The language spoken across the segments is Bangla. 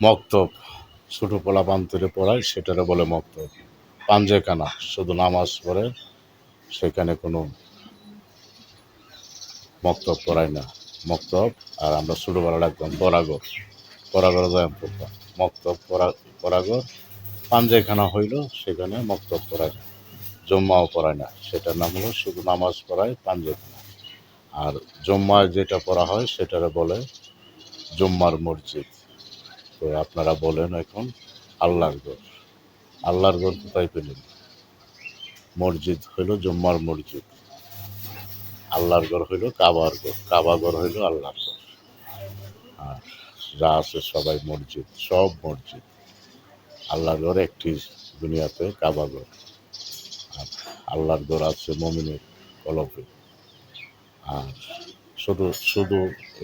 মক্তব ছোট পোলাপানদের পড়ায় সেটারে বলে মক্তব। পাঞ্জেখানা শুধু নামাজ পড়ে, সেখানে কোনো মক্তব পড়ায় না। মক্তব আর আমরা ছোটোবেলা ডাকতাম পরাগর, পরাগর যায় পড়তাম। মক্তব পরাগর পাঞ্জেখানা হইল, সেখানে মক্তব পড়ায় না, জম্মাও পড়ায় না। সেটার নাম হলো শুধু নামাজ পড়ায় পাঞ্জেখানা। আর জম্মায় যেটা পড়া হয় সেটারে বলে জুম্মার মসজিদ। তো আপনারা বলেন এখন আল্লাহর ঘর। আল্লাহর ঘর কোথায় পেলেন? মসজিদ হইল জুম্মার মসজিদ, আল্লাহর ঘর হইল কাবার ঘর, কাবা ঘর হইল আল্লাহর ঘর। আর যা আছে সবাই মসজিদ, সব মসজিদ। আল্লাহর ঘর একটি দুনিয়াতে, কাবা ঘর। আর আল্লাহর ঘর আছে মুমিনের কলবে। আর শুধু শুধু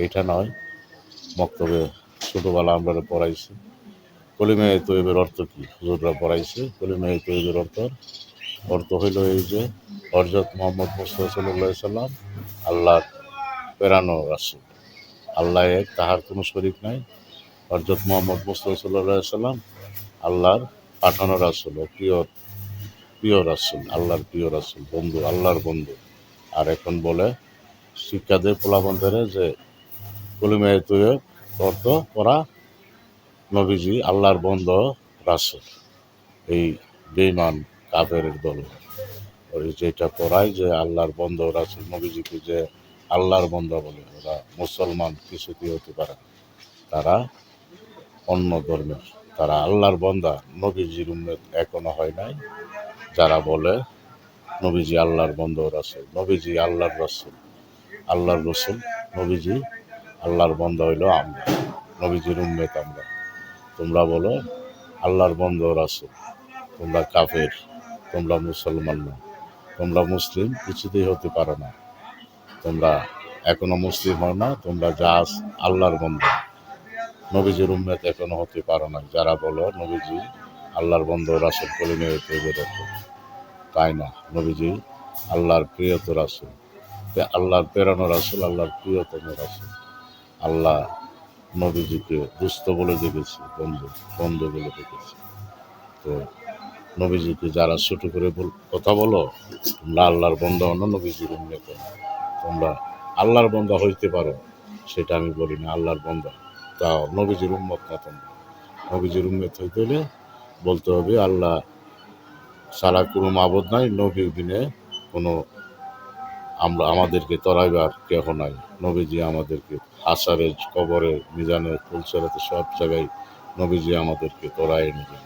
এটা নয়, মক্তবে ছোটোবেলা আমরা পড়াইছি কলিমে তৈবের অর্থ কী, হুজুররা পড়াইছে। কলিমে তৈবের অর্থ হইল এই যে হযরত মুহাম্মদ মুস্তাফা সাল্লাল্লাহু আলাইহি সাল্লাম আল্লাহর প্রেরানো রাসূল। আল্লাহ এক, তাহার কোনো শরীক নাই। হযরত মুহাম্মদ মুস্তাফা সাল্লাল্লাহু আলাইহি সাল্লাম আল্লাহর পাঠানো রাসূল, প্রিয় প্রিয় রাসূল, আল্লাহর প্রিয় রাসূল, বন্ধু, আল্লাহর বন্ধু। আর এখন বলে শিক্ষা দেয় পোলাপানদের যে কলিমে তৈয়ব অর্থ পড়া নবীজি আল্লাহর বন্ধু রাসূল। এই বেঈমান কাফেরের দল ওই যেটা পড়ায় যে আল্লাহর বন্ধু রাসূল নবীজিকে যে আল্লাহর বন্ধু বলে, ওরা মুসলমান কিছুতেই হতে পারে না। তারা অন্য ধর্মের, তারা আল্লাহর বন্দা, নবীজির উম্মত এখনো হয় নাই। যারা বলে নবীজি আল্লাহর বন্ধু রাসূল, নবীজি আল্লাহর রাসূল, আল্লাহর রসুল, নবীজি আল্লাহর বন্ধু হইল আমরা, নবীজির উম্মত আমরা। তোমরা বলো আল্লাহর বন্ধু রাসূল, তোমরা কাফের, তোমরা মুসলমান না, তোমরা মুসলিম কিছুতেই হতে পারো না। তোমরা এখনো মুসলিম হও না, তোমরা জাস আল্লাহর বন্ধু, নবীজির উম্মত এখনো হতে পারো না। যারা বলো নবীজি আল্লাহর বন্ধু রাসূল, কলিমে তৈয়বের অর্থ তাই না, নবীজি আল্লাহর প্রিয়ত রাসূল, আল্লাহর প্রেরণ রাসূল, আল্লাহর প্রিয়তম রাসূল। আল্লাহ নবীজিকে দুস্থ বলে দেখেছি, বন্ধু, বন্ধু বলে দেখেছি। তো নবীজিকে যারা ছোট করে কথা বলো, তোমরা আল্লাহর বন্ধা হও না, নবীজির উম্মত হও। তোমরা আল্লাহর বন্ধা হইতে পারো, সেটা আমি বলি না, আল্লাহর বন্ধা তাও নবীজির উম্মত না। তোমরা নবীজির উম্মত হইতে হলে বলতে হবে আল্লাহ ছাড়া কোনো মাবুদ নাই, নবীর দিনে কোনো আমাদেরকে তরাইবার কেহ নাই। নবীজি আমাদেরকে হাসারে, কবরে, মিজানে, ফুলসরাতে সব জায়গায় নবীজি আমাদেরকে তরাই নেবেন।